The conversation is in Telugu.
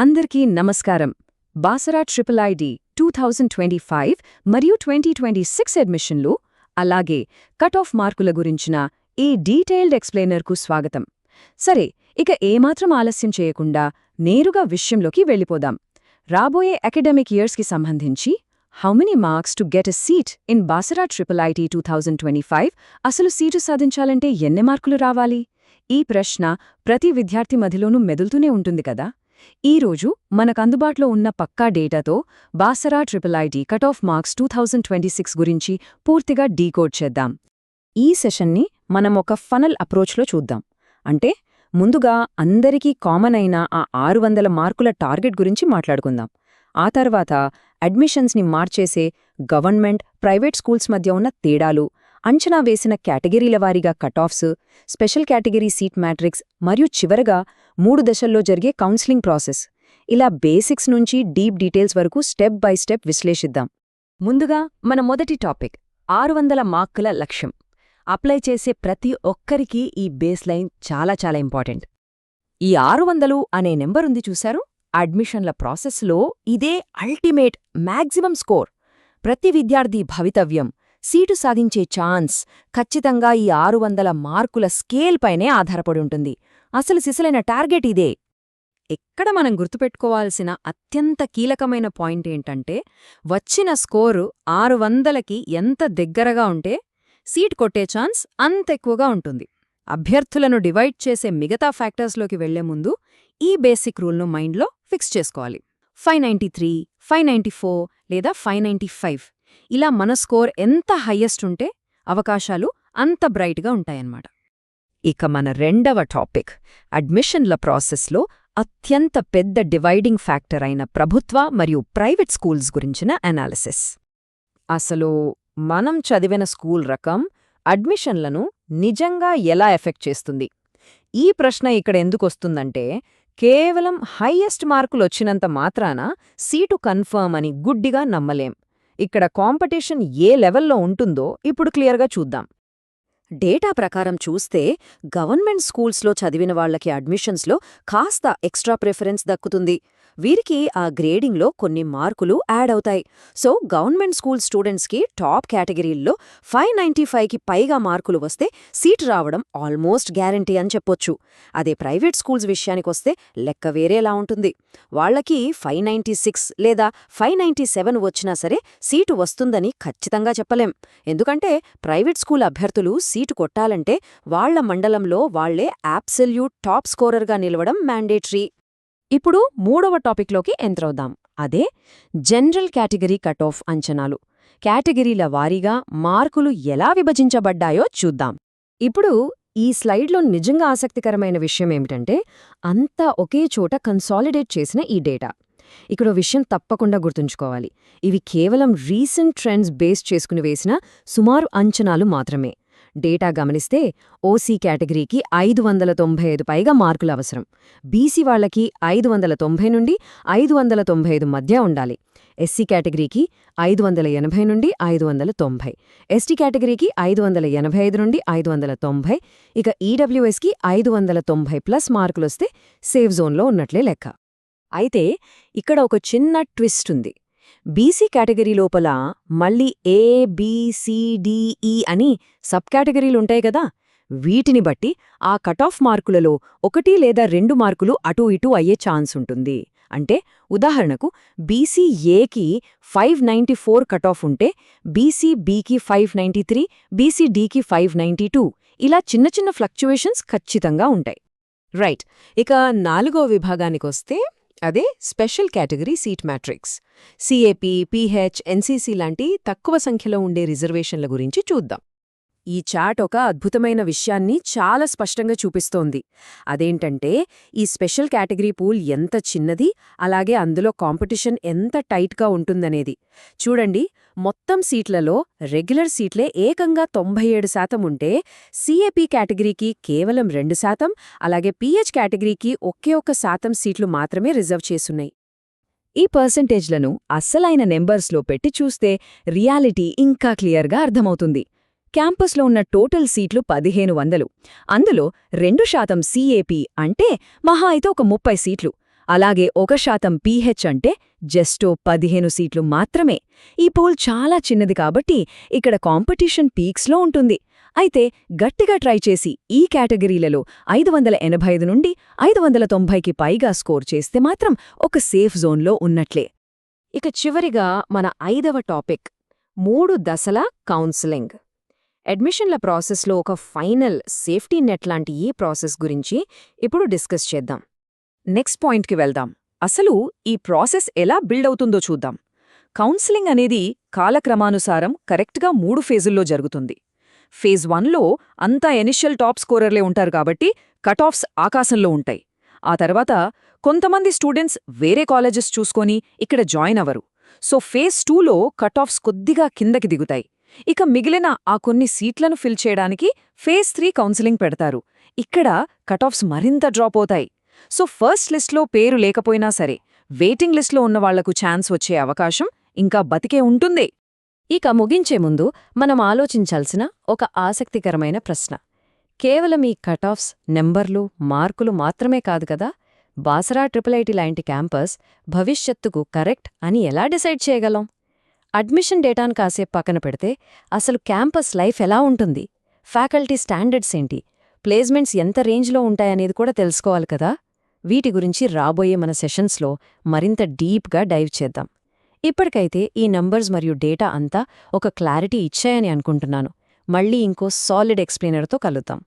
అందరికీ నమస్కారం. బాసరా ట్రిపుల్ ఐడి 2025 మరియు 2026 అడ్మిషన్లు అలాగే కట్ ఆఫ్ మార్కుల గురించిన ఈ డీటెయిల్డ్ ఎక్స్ప్లెయినర్కు స్వాగతం. సరే, ఇక ఏమాత్రం ఆలస్యం చేయకుండా నేరుగా విషయంలోకి వెళ్ళిపోదాం. రాబోయే అకాడమిక్ ఇయర్స్కి సంబంధించి how many marks to get a seat in Basara triple IT 2025? అసలు సీటు సాధించాలంటే ఎన్ని మార్కులు రావాలి? ఈ ప్రశ్న ప్రతి విద్యార్థి మధ్యలోనూ మెదులుతూనే ఉంటుంది కదా. ఈరోజు మనకందుబాటులో ఉన్న పక్కా డేటాతో Basara triple IT cut off marks 2026 గురించి పూర్తిగా డీకోడ్ చేద్దాం. ఈ సెషన్ని మనం ఒక ఫనల్ అప్రోచ్లో చూద్దాం. అంటే ముందుగా అందరికీ కామన్ అయిన ఆ 600 మార్కుల టార్గెట్ గురించి మాట్లాడుకుందాం. ఆ తర్వాత అడ్మిషన్స్ని మార్చేసే గవర్నమెంట్, ప్రైవేట్ స్కూల్స్ మధ్య ఉన్న తేడాలు, అంచనా వేసిన కేటగిరీల వారీగా cut-offs, special category seat matrix మరియు చివరగా 3 దశల్లో జరిగే కౌన్సిలింగ్ ప్రాసెస్, ఇలా బేసిక్స్ నుంచి డీప్ డీటెయిల్స్ వరకు స్టెప్ బై స్టెప్ విశ్లేషిద్దాం. ముందుగా మన మొదటి టాపిక్ 600 మార్కుల లక్ష్యం. అప్లై చేసే ప్రతి ఒక్కరికీ ఈ బేస్ లైన్ చాలా ఇంపార్టెంట్. ఈ 600 అనే నెంబరుంది చూశారు? అడ్మిషన్ల ప్రాసెస్లో ఇదే అల్టిమేట్ మ్యాక్సిమం స్కోర్. ప్రతి విద్యార్థి భవితవ్యం, సీటు సాధించే ఛాన్స్ ఖచ్చితంగా ఈ 600 మార్కుల స్కేల్ పైనే ఆధారపడి ఉంటుంది. అసలు సిసలైన టార్గెట్ ఇదే. ఇక్కడ మనం గుర్తుపెట్టుకోవాల్సిన అత్యంత కీలకమైన పాయింట్ ఏంటంటే, వచ్చిన స్కోరు 600కి ఎంత దగ్గరగా ఉంటే సీట్ కొట్టే ఛాన్స్ అంతెక్కువగా ఉంటుంది. అభ్యర్థులను డివైడ్ చేసే మిగతా ఫ్యాక్టర్స్లోకి వెళ్లే ముందు ఈ బేసిక్ రూల్ను మైండ్లో ఫిక్స్ చేసుకోవాలి. 593, 594 లేదా 595 ఇలా మన స్కోర్ ఎంత హయ్యెస్ట్ ఉంటే అవకాశాలు అంత బ్రైట్గా ఉంటాయన్నమాట. ఇక మన రెండవ టాపిక్ అడ్మిషన్ల ప్రాసెస్లో అత్యంత పెద్ద డివైడింగ్ ఫ్యాక్టర్ అయిన ప్రభుత్వ మరియు ప్రైవేట్ స్కూల్స్ గురించిన అనాలిసిస్. అసలు మనం చదివిన స్కూల్ రకం అడ్మిషన్లను నిజంగా ఎలా ఎఫెక్ట్ చేస్తుంది? ఈ ప్రశ్న ఇక్కడ ఎందుకొస్తుందంటే, కేవలం హైయెస్ట్ మార్కులొచ్చినంత మాత్రాన సీటు కన్ఫర్మ్ అని గుడ్డిగా నమ్మలేం. ఇక్కడ కాంపిటీషన్ ఏ లెవెల్లో ఉంటుందో ఇప్పుడు క్లియర్గా చూద్దాం. డేటా ప్రకారం చూస్తే గవర్నమెంట్ స్కూల్స్లో చదివిన వాళ్లకి అడ్మిషన్స్లో కాస్త ఎక్స్ట్రా ప్రిఫరెన్స్ దక్కుతుంది. వీరికి ఆ గ్రేడింగ్లో కొన్ని మార్కులు యాడ్ అవుతాయి. సో గవర్నమెంట్ స్కూల్ స్టూడెంట్స్కి టాప్ కేటగిరీల్లో 595కి పైగా మార్కులు వస్తే సీట్ రావడం ఆల్మోస్ట్ గ్యారంటీ అని చెప్పొచ్చు. అదే ప్రైవేట్ స్కూల్స్ విషయానికొస్తే లెక్క వేరేలా ఉంటుంది. వాళ్లకి 596 లేదా 597 వచ్చినా సరే సీటు వస్తుందని ఖచ్చితంగా చెప్పలేం. ఎందుకంటే ప్రైవేట్ స్కూల్ అభ్యర్థులు సీటు కొట్టాలంటే వాళ్ల మండలంలో వాళ్లే అబ్సల్యూట్ టాప్ స్కోరర్గా నిలవడం మ్యాండేటరీ. ఇప్పుడు మూడవ టాపిక్లోకి ఎంటరవుదాం. అదే జనరల్ కేటగిరీ కట్ ఆఫ్ అంచనాలు. కేటగిరీల వారీగా మార్కులు ఎలా విభజించబడ్డాయో చూద్దాం. ఇప్పుడు ఈ స్లైడ్లో నిజంగా ఆసక్తికరమైన విషయమేమిటంటే, అంతా ఒకే చోట కన్సాలిడేట్ చేసిన ఈ డేటా. ఇక్కడ విషయం తప్పకుండా గుర్తుంచుకోవాలి. ఇవి కేవలం రీసెంట్ ట్రెండ్స్ బేస్ చేసుకుని వేసిన సుమారు అంచనాలు మాత్రమే. డేటా గమనిస్తే ఓసీ కేటగిరీకి 595 పైగా మార్కులు అవసరం. బీసీ వాళ్లకి 590 నుండి 595 మధ్య ఉండాలి. ఎస్సీ కేటగిరీకి 580 నుండి 590, ఎస్టీ కేటగిరీకి 585 నుండి 590, ఇక ఈడబ్ల్యూఎస్కి 590+ మార్కులొస్తే సేఫ్ జోన్లో ఉన్నట్లే లెక్క. అయితే ఇక్కడ ఒక చిన్న ట్విస్ట్ ఉంది. బీసీ కేటగిరీ లోపల మళ్ళీ ఏ, బి, సి, డి, ఈ అని సబ్ కేటగిరీలుంటాయి కదా. వీటిని బట్టి ఆ కటాఫ్ మార్కులలో 1 లేదా 2 మార్కులు అటూ ఇటూ అయ్యే ఛాన్స్ ఉంటుంది. అంటే ఉదాహరణకు బీసీ ఏకి 594 కటాఫ్ ఉంటే బీసీ బికి 593, బీసీ డికి 592 ఇలా చిన్న ఫ్లక్చువేషన్స్ ఖచ్చితంగా ఉంటాయి. రైట్, ఇక 4వ విభాగానికొస్తే అదే special category seat matrix. CAP, pH, NCC లాంటి తక్కువ సంఖ్యలో ఉండే రిజర్వేషన్ల గురించి చూద్దాం. ఈ చార్ట్ ఒక అద్భుతమైన విషయాన్ని చాలా స్పష్టంగా చూపిస్తోంది. అదేంటంటే, ఈ స్పెషల్ కేటగిరీ పూల్ ఎంత చిన్నది, అలాగే అందులో కాంపిటీషన్ ఎంత టైట్గా ఉంటుందనేది. చూడండి, మొత్తం సీట్లలో రెగ్యులర్ సీట్లే ఏకంగా 97% ఉంటే సిఏపి కేటగిరీకి కేవలం 2%, అలాగే పిహెచ్ కేటగిరీకి ఒకే 1% సీట్లు మాత్రమే రిజర్వ్ చేసున్నాయి. ఈ పర్సెంటేజ్లను అస్సలైన నెంబర్స్లో పెట్టి చూస్తే రియాలిటీ ఇంకా క్లియర్గా అర్థమవుతుంది. క్యాంపస్లో ఉన్న టోటల్ సీట్లు 1500. అందులో 2% సిఏపి అంటే మహా అయితే ఒక 30 సీట్లు. అలాగే 1% పీహెచ్ అంటే జస్టో 15 సీట్లు మాత్రమే. ఈ పూల్ చాలా చిన్నది కాబట్టి ఇక్కడ కాంపిటీషన్ పీక్స్లో ఉంటుంది. అయితే గట్టిగా ట్రై చేసి ఈ కేటగిరీలలో 585 నుండి 590కి పైగా స్కోర్ చేస్తే మాత్రం ఒక సేఫ్ జోన్లో ఉన్నట్లే. ఇక చివరిగా మన 5వ టాపిక్ 3 దశల కౌన్సిలింగ్. అడ్మిషన్ల ప్రాసెస్లో ఒక ఫైనల్ సేఫ్టీ నెట్ లాంటి ఈ ప్రాసెస్ గురించి ఇప్పుడు డిస్కస్ చేద్దాం. నెక్స్ట్ పాయింట్కి వెళ్దాం. అసలు ఈ ప్రాసెస్ ఎలా బిల్డ్ అవుతుందో చూద్దాం. కౌన్సిలింగ్ అనేది కాలక్రమానుసారం కరెక్ట్గా 3 ఫేజుల్లో జరుగుతుంది. ఫేజ్ 1లో అంతా ఇనిషియల్ టాప్ స్కోరర్లే ఉంటారు కాబట్టి కట్ ఆఫ్స్ ఆకాశంలో ఉంటాయి. ఆ తర్వాత కొంతమంది స్టూడెంట్స్ వేరే కాలేజెస్ చూసుకొని ఇక్కడ జాయిన్ అవ్వరు. సో ఫేజ్ 2లో కట్ ఆఫ్స్ కొద్దిగా కిందకి దిగుతాయి. ఇక మిగిలిన ఆ కొన్ని సీట్లను ఫిల్ చేయడానికి ఫేజ్ 3 కౌన్సిలింగ్ పెడతారు. ఇక్కడ కట్ ఆఫ్స్ మరింత డ్రాప్ అవుతాయి. సో ఫస్ట్ లిస్ట్లో పేరు లేకపోయినా సరే వెయిటింగ్ లిస్ట్లో ఉన్నవాళ్లకు ఛాన్స్ వచ్చే అవకాశం ఇంకా బతికే ఉంటుంది. ఇక ముగించే ముందు మనం ఆలోచించాల్సిన ఒక ఆసక్తికరమైన ప్రశ్న. కేవలం ఈ కట్ ఆఫ్స్, నెంబర్లు, మార్కులు మాత్రమే కాదు కదా. బాసరా ట్రిపుల్ ఐటీ లాంటి క్యాంపస్ భవిష్యత్తుకు కరెక్ట్ అని ఎలా డిసైడ్ చేయగలం? అడ్మిషన్ డేటాను కాసేపు పక్కన పెడితే అసలు క్యాంపస్ లైఫ్ ఎలా ఉంటుంది, ఫ్యాకల్టీ స్టాండర్డ్స్ ఏంటి, ప్లేస్మెంట్స్ ఎంత రేంజ్లో ఉంటాయనేది కూడా తెలుసుకోవాలి కదా. వీటి గురించి రాబోయే మన సెషన్స్లో మరింత డీప్గా డైవ్ చేద్దాం. ఇప్పటికైతే ఈ నంబర్స్ మరియు డేటా అంతా ఒక క్లారిటీ ఇచ్చాయని అనుకుంటున్నాను. మళ్ళీ ఇంకో సాలిడ్ ఎక్స్ప్లెయినర్తో కలుద్దాం.